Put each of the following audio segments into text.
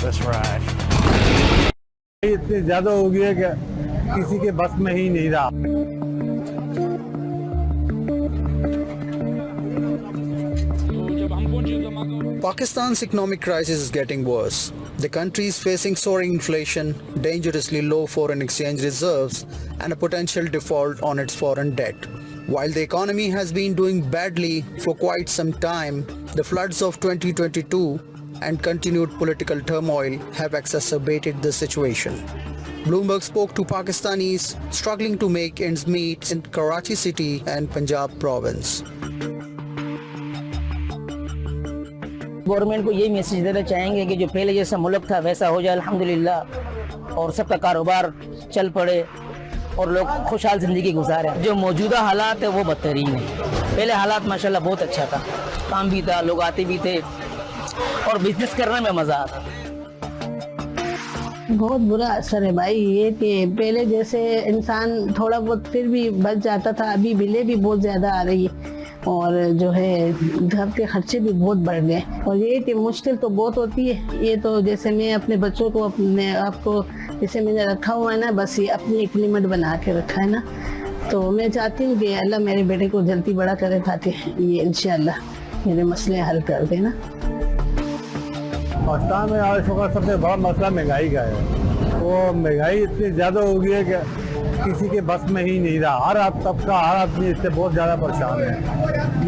Let's ride. इतनी ज्यादा हो गई है कि किसी के बस में ही नहीं रहा. Pakistan's economic crisis is getting worse. The country is facing soaring inflation, dangerously low foreign exchange reserves, and a potential default on its foreign debt. While the economy has been doing badly for quite some time, the floods of 2022 and continued political turmoil have exacerbated the situation. Bloomberg spoke to Pakistanis struggling to make ends meet in Karachi city and Punjab province. Government को यही message देना चाहेंगे कि जो पहले जैसा मुल्क था वैसा हो जाए अल्हम्दुलिल्लाह, और सबका कारोबार चल पड़े और लोग खुशहाल ज़िंदगी गुजारें. जो मौजूदा हालात है वो बदतरीन है. पहले हालात माशाल्लाह बहुत अच्छा था, काम भी था, लोग आते भी थे और बिजनेस करने में मज़ा आता. बहुत बुरा असर है भाई. ये कि पहले जैसे इंसान थोड़ा बहुत फिर भी बच जाता था, अभी बिलें भी बहुत ज़्यादा आ रही है और जो है घर के खर्चे भी बहुत बढ़ गए. और ये कि मुश्किल तो बहुत होती है. ये तो जैसे मैं अपने बच्चों को अपने आपको जैसे मैंने रखा हुआ है ना, बस ये अपनी एक लिमिट बना के रखा है ना, तो मैं चाहती हूँ कि अल्लाह मेरे बेटे को जल्दी बड़ा करे ताकि ये इंशाअल्लाह मेरे मसले हल कर दे ना. पाकिस्तान में आज सबसे बड़ा मसला महंगाई का है. वो महंगाई इतनी ज़्यादा हो गई है कि किसी के बस में ही नहीं रहा. हर तबका, हर आदमी इससे बहुत ज़्यादा परेशान है.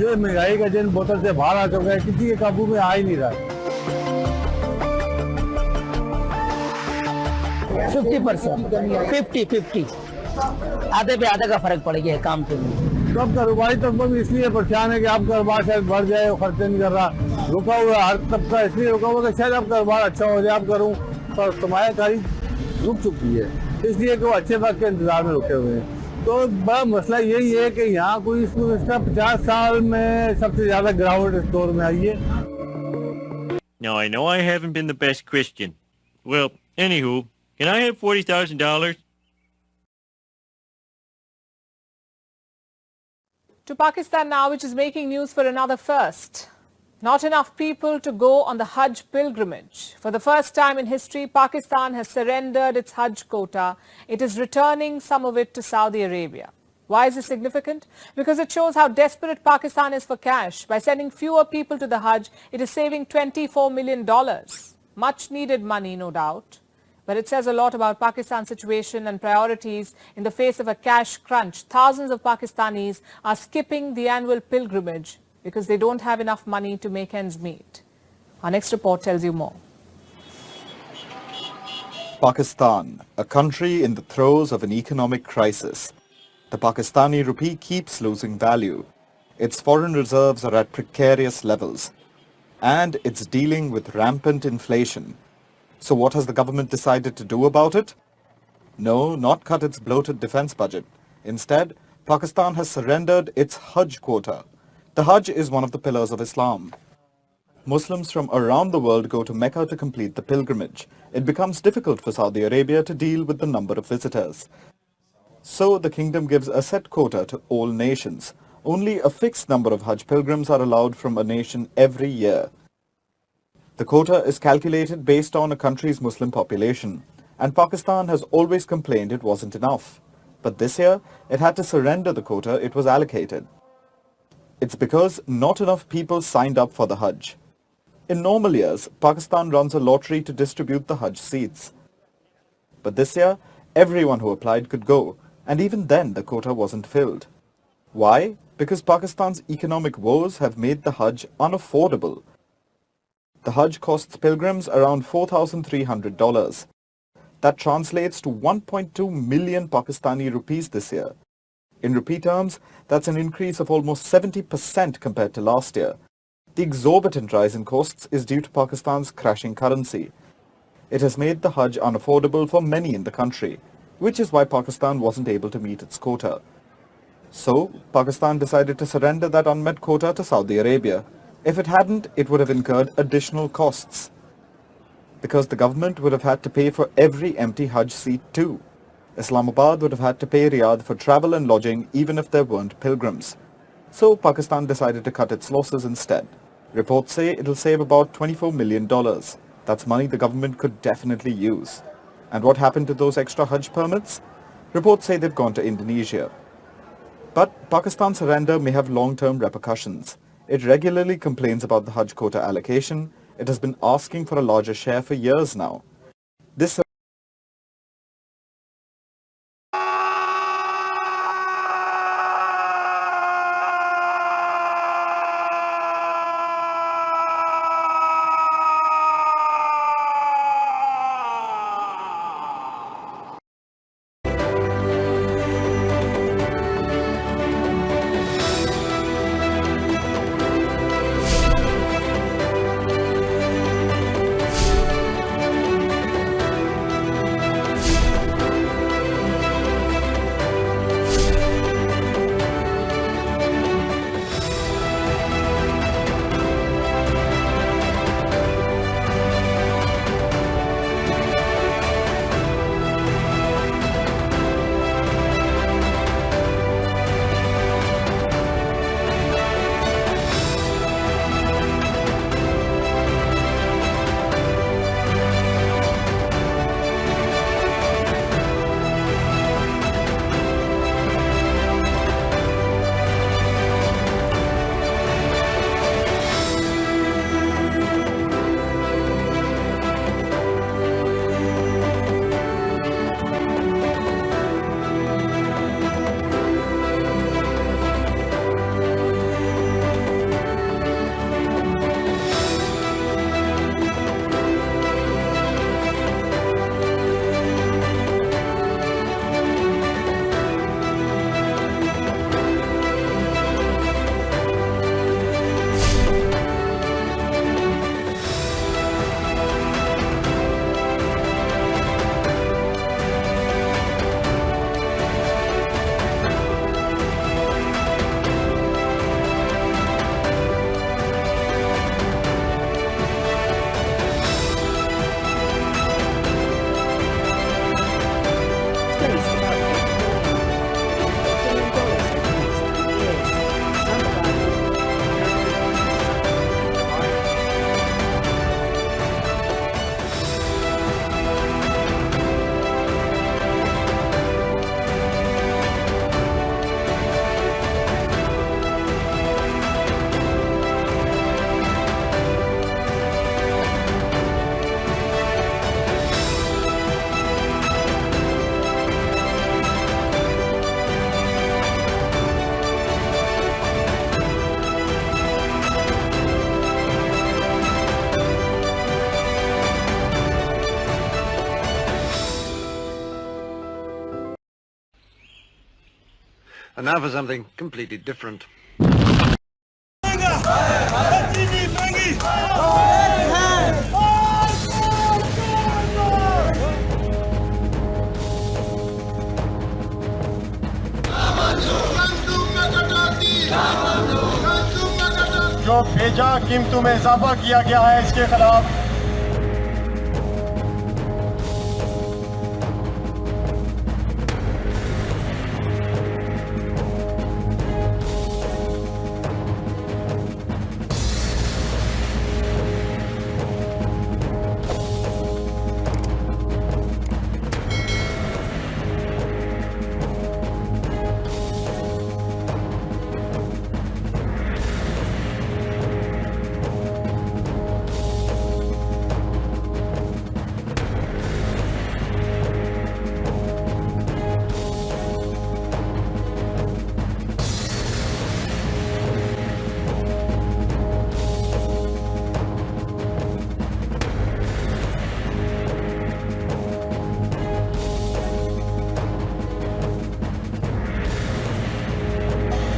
ये महंगाई का दिन बोतल से बाहर आ चुका है, किसी के काबू में आ ही नहीं रहा. 50%, 50-50, आधे पे आधे का फर्क पड़ गया है काम पे. सब कारोबारी तबका भी इसलिए परेशान है कि आप कारोबार शायद बढ़ जाए, खर्चे नहीं कर रहा, रुका हुआ. हर तबका इसलिए रुका हुआ कि शायद आप कारोबार अच्छा हो जाए, आप करूँ, पर सरमायाकारी रुक चुकी है, इसलिए कि वो अच्छे वक्त के इंतजार में रुके हुए हैं. तो बड़ा मसला यही है कि यहाँ कोई इसका 50 साल में सबसे ज्यादा गिरावट इस दौर में आई है. Now I know I haven't been the best Christian. Well, anywho, can I have $40,000? To Pakistan now, which is making news for another first. Not enough people to go on the Hajj pilgrimage. For the first time in history, Pakistan has surrendered its Hajj quota. It is returning some of it to Saudi Arabia. Why is this significant? Because it shows how desperate Pakistan is for cash. By sending fewer people to the Hajj, it is saving $24 million. Much needed money, no doubt. But it says a lot about Pakistan's situation and priorities in the face of a cash crunch. Thousands of Pakistanis are skipping the annual pilgrimage because they don't have enough money to make ends meet. Our next report tells you more. Pakistan, a country in the throes of an economic crisis. The Pakistani rupee keeps losing value. Its foreign reserves are at precarious levels. And it's dealing with rampant inflation. So what has the government decided to do about it? No, not cut its bloated defense budget. Instead, Pakistan has surrendered its Hajj quota. The Hajj is one of the pillars of Islam. Muslims from around the world go to Mecca to complete the pilgrimage. It becomes difficult for Saudi Arabia to deal with the number of visitors. So the kingdom gives a set quota to all nations. Only a fixed number of Hajj pilgrims are allowed from a nation every year. The quota is calculated based on a country's Muslim population, and Pakistan has always complained it wasn't enough. But this year, it had to surrender the quota it was allocated. It's because not enough people signed up for the Hajj. In normal years, Pakistan runs a lottery to distribute the Hajj seats. But this year, everyone who applied could go, and even then the quota wasn't filled. Why? Because Pakistan's economic woes have made the Hajj unaffordable. The Hajj costs pilgrims around $4,300. That translates to 1.2 million Pakistani rupees this year. In rupee terms, that's an increase of almost 70% compared to last year. The exorbitant rise in costs is due to Pakistan's crashing currency. It has made the Hajj unaffordable for many in the country, which is why Pakistan wasn't able to meet its quota. So, Pakistan decided to surrender that unmet quota to Saudi Arabia. If it hadn't, it would have incurred additional costs. Because the government would have had to pay for every empty Hajj seat too. Islamabad would have had to pay Riyadh for travel and lodging even if there weren't pilgrims. So Pakistan decided to cut its losses instead. Reports say it'll save about $24 million. That's money the government could definitely use. And what happened to those extra Hajj permits? Reports say they've gone to Indonesia. But Pakistan's surrender may have long-term repercussions. It regularly complains about the Hajj quota allocation. It has been asking for a larger share for years now. This And now for something completely different. जो बेजा कीमतों में इजाफा किया गया है इसके खिलाफ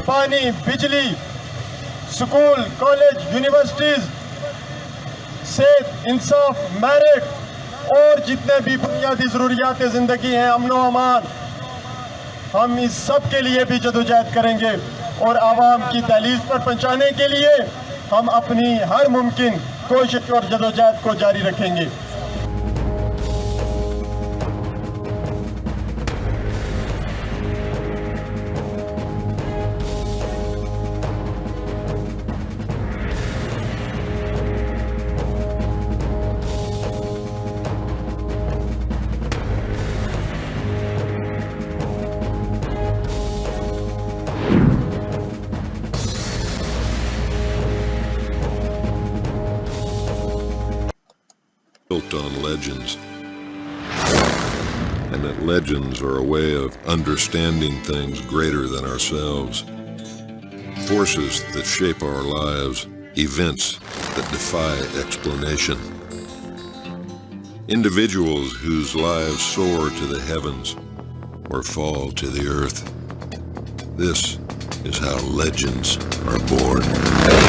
पानी, बिजली, स्कूल, कॉलेज, यूनिवर्सिटीज, सेहत, इंसाफ, मेरिट और जितने भी बुनियादी ज़रूरियात ज़िंदगी हैं, अमन व अमान, हम इस सब के लिए भी जदोजहद करेंगे और आवाम की दहलीज पर पहुंचाने के लिए हम अपनी हर मुमकिन कोशिश और जदोजहद को जारी रखेंगे। built on legends, and that legends are a way of understanding things greater than ourselves, forces that shape our lives, events that defy explanation, individuals whose lives soar to the heavens or fall to the earth. This is how legends are born.